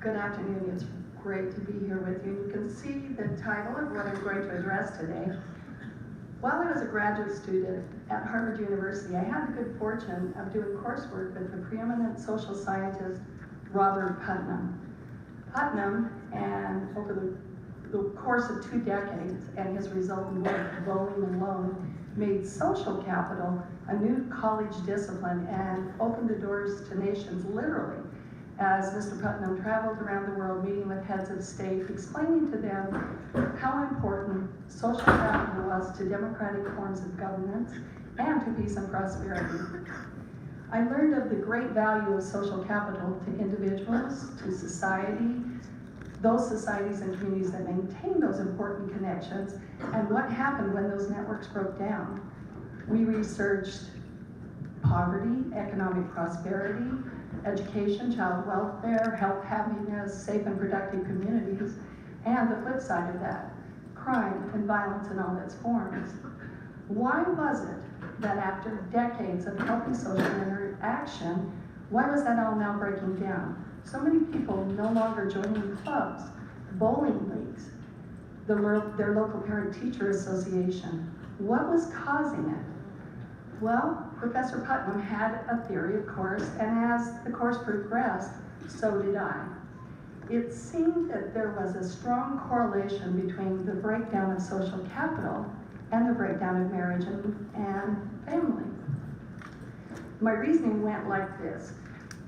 Good afternoon. It's great to be here with you. You can see the title of what I'm going to address today. While I was a graduate student at Harvard University, I had the good fortune of doing coursework with the preeminent social scientist Robert Putnam. Putnam, and over the course of 2 decades and his resultant work, Bowling and Loan, made social capital a new college discipline and opened the doors to nations literally, as Mr. Putnam traveled around the world meeting with heads of state, explaining to them how important social capital was to democratic forms of governance and to peace and prosperity. I learned of the great value of social capital to individuals, to society, those societies and communities that maintain those important connections, and what happened when those networks broke down. We researched poverty, economic prosperity, education, child welfare, health, happiness, safe and productive communities, and the flip side of that, crime and violence in all its forms. Why was it that after decades of healthy social interaction, why was that all now breaking down? So many people no longer joining clubs, bowling leagues, their local parent-teacher association. What was causing it? Well, Professor Putnam had a theory, of course, and as the course progressed, so did I. It seemed that there was a strong correlation between the breakdown of social capital and the breakdown of marriage and family. My reasoning went like this.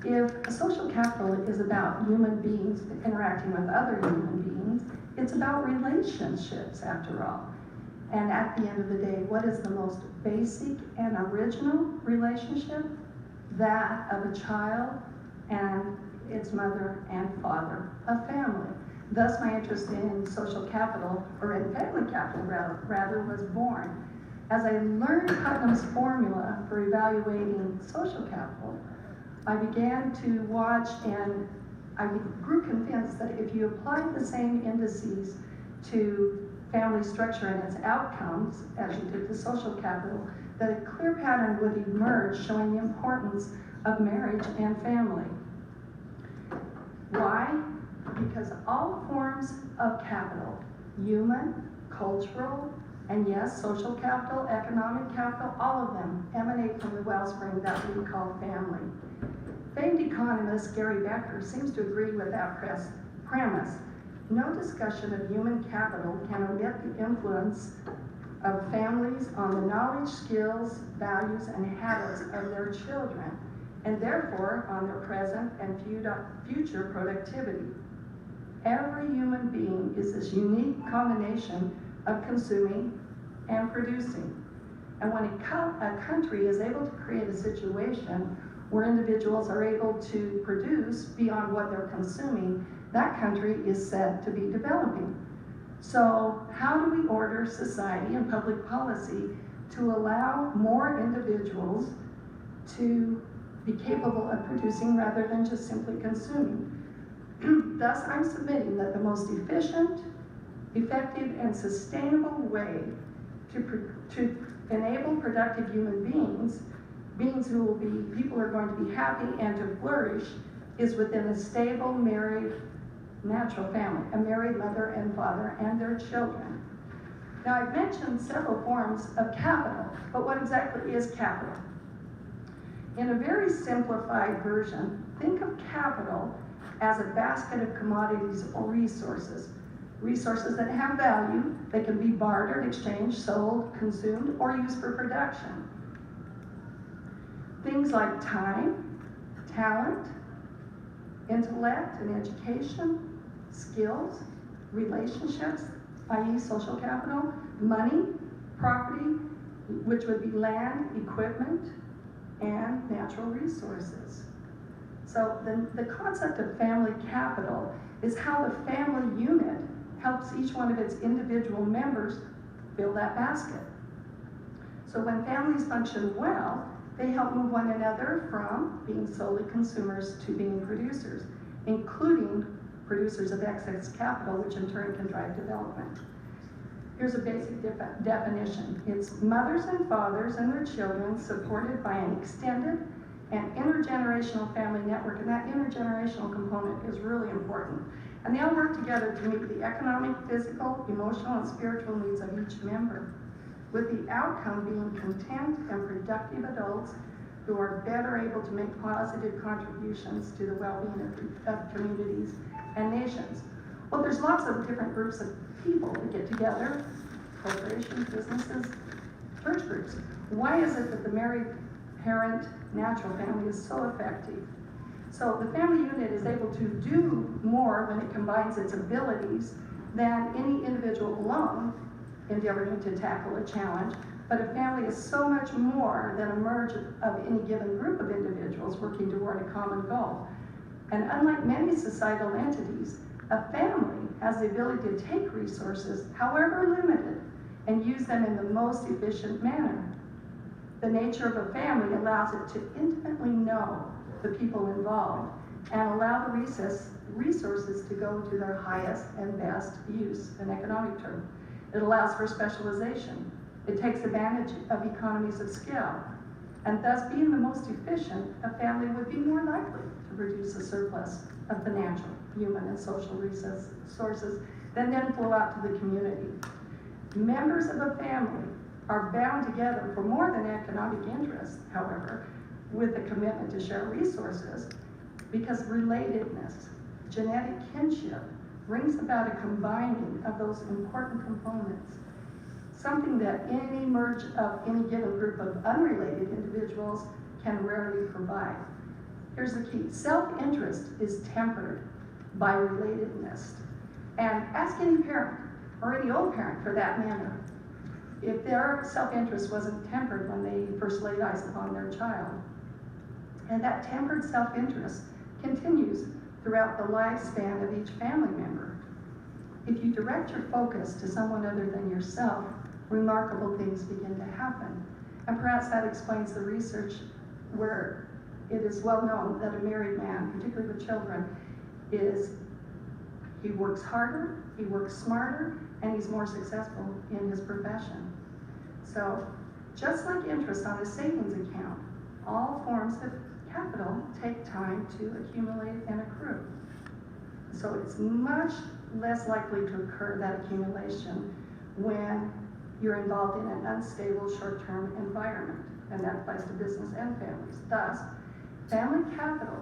If social capital is about human beings interacting with other human beings, it's about relationships after all. And at the end of the day, what is the most basic and original relationship? That of a child and its mother and father, a family. Thus my interest in social capital, or in family capital rather, was born. As I learned Putnam's formula for evaluating social capital, I began to watch, and I grew convinced that if you applied the same indices to family structure and its outcomes as you did to social capital, that a clear pattern would emerge showing the importance of marriage and family. Why? Because all forms of capital, human, cultural, and yes, social capital, economic capital, all of them emanate from the wellspring that we call family. Famed economist Gary Becker seems to agree with that premise. No discussion of human capital can omit the influence of families on the knowledge, skills, values, and habits of their children, and therefore on their present and future productivity. Every human being is this unique combination of consuming and producing. And when a country is able to create a situation where individuals are able to produce beyond what they're consuming, that country is said to be developing. So how do we order society and public policy to allow more individuals to be capable of producing rather than just simply consuming? Thus, I'm submitting that the most efficient, effective, and sustainable way to enable productive human beings people who are going to be happy and to flourish, is within a stable, married, natural family, a married mother and father and their children. Now, I've mentioned several forms of capital, but what exactly is capital? In a very simplified version, think of capital as a basket of commodities or resources that have value, they can be bartered, exchanged, sold, consumed, or used for production. Things like time, talent, intellect and education, skills, relationships, i.e. social capital, money, property, which would be land, equipment, and natural resources. So the concept of family capital is how the family unit helps each one of its individual members fill that basket. So when families function well, they help move one another from being solely consumers to being producers, including producers of excess capital, which in turn can drive development. Here's a basic definition. It's mothers and fathers and their children supported by an extended and intergenerational family network, and that intergenerational component is really important. And they all work together to meet the economic, physical, emotional, and spiritual needs of each member, with the outcome being content and productive adults who are better able to make positive contributions to the well-being of communities and nations. Well, there's lots of different groups of people that get together, corporations, businesses, church groups. Why is it that the married parent natural family is so effective? So the family unit is able to do more when it combines its abilities than any individual alone endeavoring to tackle a challenge. But a family is so much more than a merge of any given group of individuals working toward a common goal. And unlike many societal entities, a family has the ability to take resources, however limited, and use them in the most efficient manner. The nature of a family allows it to intimately know the people involved and allow the resources to go to their highest and best use, an economic term. It allows for specialization. It takes advantage of economies of scale. And thus, being the most efficient, a family would be more likely to produce a surplus of financial, human, and social resources that then flow out to the community. Members of a family are bound together for more than economic interest, however, with a commitment to share resources, because relatedness, genetic kinship, brings about a combining of those important components, something that any merge of any given group of unrelated individuals can rarely provide. Here's the key. Self-interest is tempered by relatedness. And ask any parent, or any old parent for that matter, if their self-interest wasn't tempered when they first laid eyes upon their child. And that tempered self-interest continues throughout the lifespan of each family member. If you direct your focus to someone other than yourself, remarkable things begin to happen. And perhaps that explains the research where it is well known that a married man, particularly with children, he works harder, he works smarter, and he's more successful in his profession. So, just like interest on a savings account, all forms of capital take time to accumulate and accrue. So it's much less likely to occur, that accumulation, when you're involved in an unstable short-term environment, and that applies to business and families. Thus, family capital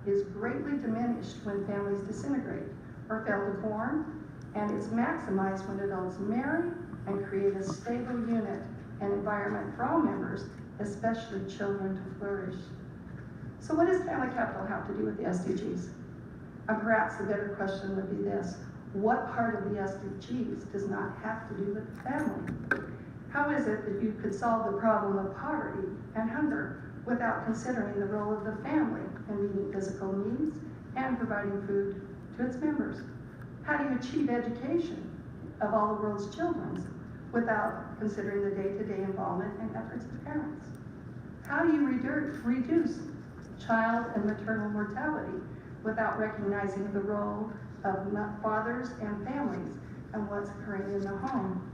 is greatly diminished when families disintegrate or fail to form, and it's maximized when adults marry and create a stable unit and environment for all members, especially children, to flourish. So what does family capital have to do with the SDGs? And perhaps the better question would be this: what part of the SDGs does not have to do with the family? How is it that you could solve the problem of poverty and hunger without considering the role of the family in meeting physical needs and providing food to its members? How do you achieve education of all the world's children without considering the day-to-day involvement and efforts of parents? How do you reduce child and maternal mortality without recognizing the role of fathers and families and what's occurring in the home?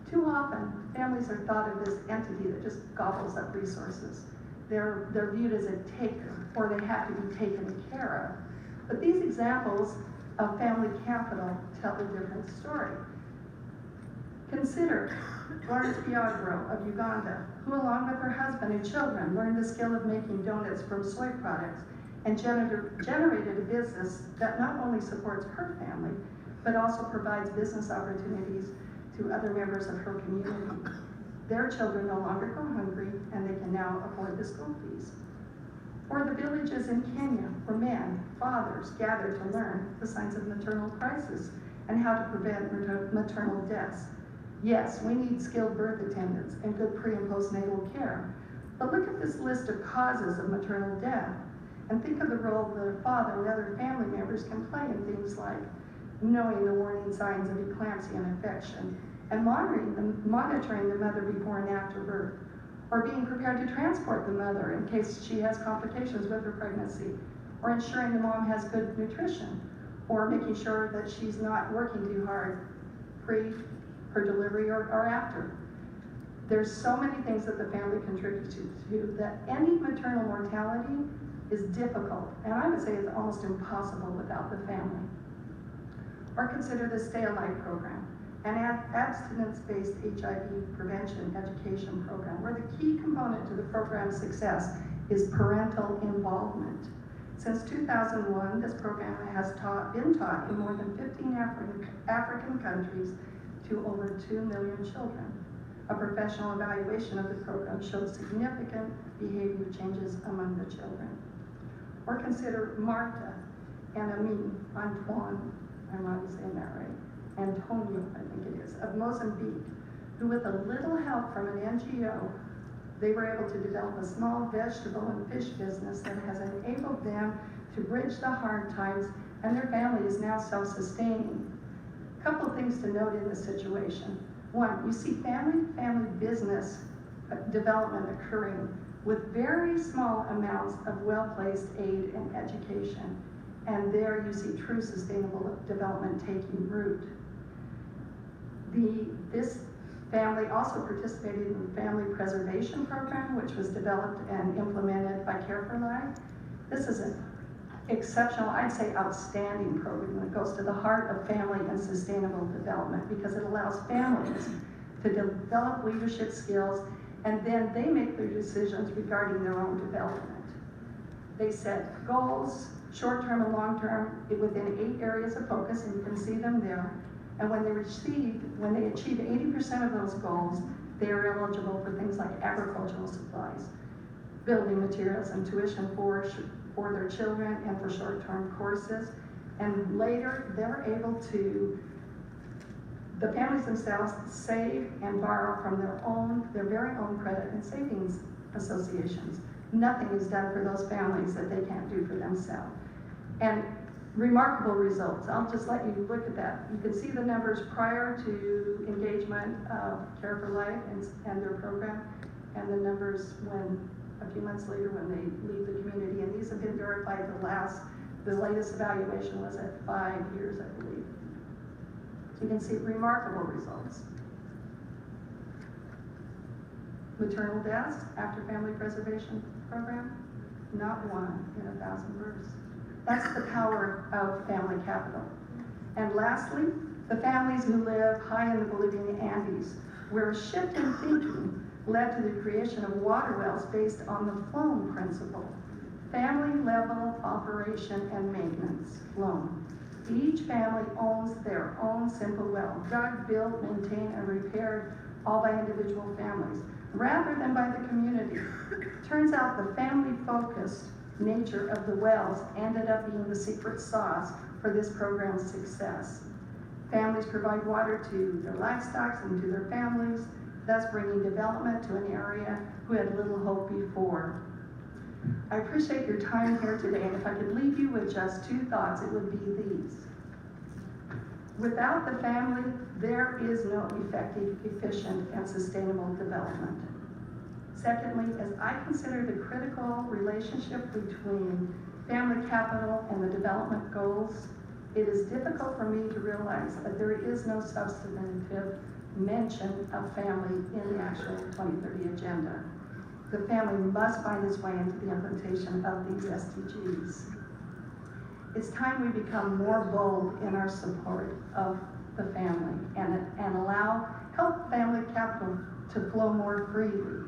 Too often, families are thought of as entity that just gobbles up resources. They're viewed as a taker, or they have to be taken care of. But these examples of family capital tell a different story. Consider Florence Biagro of Uganda, who along with her husband and children learned the skill of making donuts from soy products and generated a business that not only supports her family, but also provides business opportunities to other members of her community. Their children no longer go hungry, and they can now afford the school fees. Or the villages in Kenya where men, fathers, gather to learn the signs of maternal crisis and how to prevent maternal deaths. Yes, we need skilled birth attendants and good pre- and postnatal care. But look at this list of causes of maternal death and think of the role that a father and other family members can play in things like knowing the warning signs of eclampsia and infection, and monitoring the mother before and after birth, or being prepared to transport the mother in case she has complications with her pregnancy, or ensuring the mom has good nutrition, or making sure that she's not working too hard pre, her delivery, or after. There's so many things that the family contributes to that any maternal mortality is difficult, and I would say it's almost impossible without the family. Or consider the Stay Alive program, an abstinence-based HIV prevention education program, where the key component to the program's success is parental involvement. Since 2001, this program has been taught in more than 15 African countries to over 2 million children. A professional evaluation of the program showed significant behavior changes among the children. Or consider Marta and Antoine, I'm not saying that right, Antonio, I think it is, of Mozambique, who with a little help from an NGO, they were able to develop a small vegetable and fish business that has enabled them to bridge the hard times, and their family is now self-sustaining. A couple of things to note in this situation. One, you see family business development occurring with very small amounts of well-placed aid and education. And there you see true sustainable development taking root. This family also participated in the Family Preservation Program, which was developed and implemented by Care for Life. This is an exceptional, I'd say outstanding program that goes to the heart of family and sustainable development, because it allows families to develop leadership skills, and then they make their decisions regarding their own development. They set goals, short-term and long-term, within 8 areas of focus, and you can see them there. And when they achieve 80% of those goals, they are eligible for things like agricultural supplies, building materials, and tuition for their children and for short-term courses. And later, they're able to, the families themselves, save and borrow from their very own credit and savings associations. Nothing is done for those families that they can't do for themselves. And remarkable results. I'll just let you look at that. You can see the numbers prior to engagement of Care for Life and their program, and the numbers a few months later when they leave the community. And these have been verified. The latest evaluation was at 5 years, I believe. So you can see remarkable results. Maternal deaths after family preservation program, not 1 in 1,000 births. That's the power of family capital. And lastly, the families who live high in the Bolivian Andes, where a shift in thinking led to the creation of water wells based on the Flown principle. Family level operation and maintenance, Flown. Each family owns their own simple well, dug, built, maintained, and repaired, all by individual families, rather than by the community. Turns out the family-focused nature of the wells ended up being the secret sauce for this program's success. Families provide water to their livestock and to their families, thus bringing development to an area who had little hope before. I appreciate your time here today, and if I could leave you with just 2 thoughts, it would be these. Without the family, there is no effective, efficient, and sustainable development. Secondly, as I consider the critical relationship between family capital and the development goals, it is difficult for me to realize that there is no substantive mention of family in the actual 2030 agenda. The family must find its way into the implementation of these SDGs. It's time we become more bold in our support of the family and help family capital to flow more freely.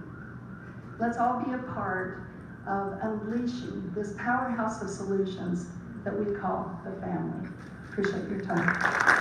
Let's all be a part of unleashing this powerhouse of solutions that we call the family. Appreciate your time.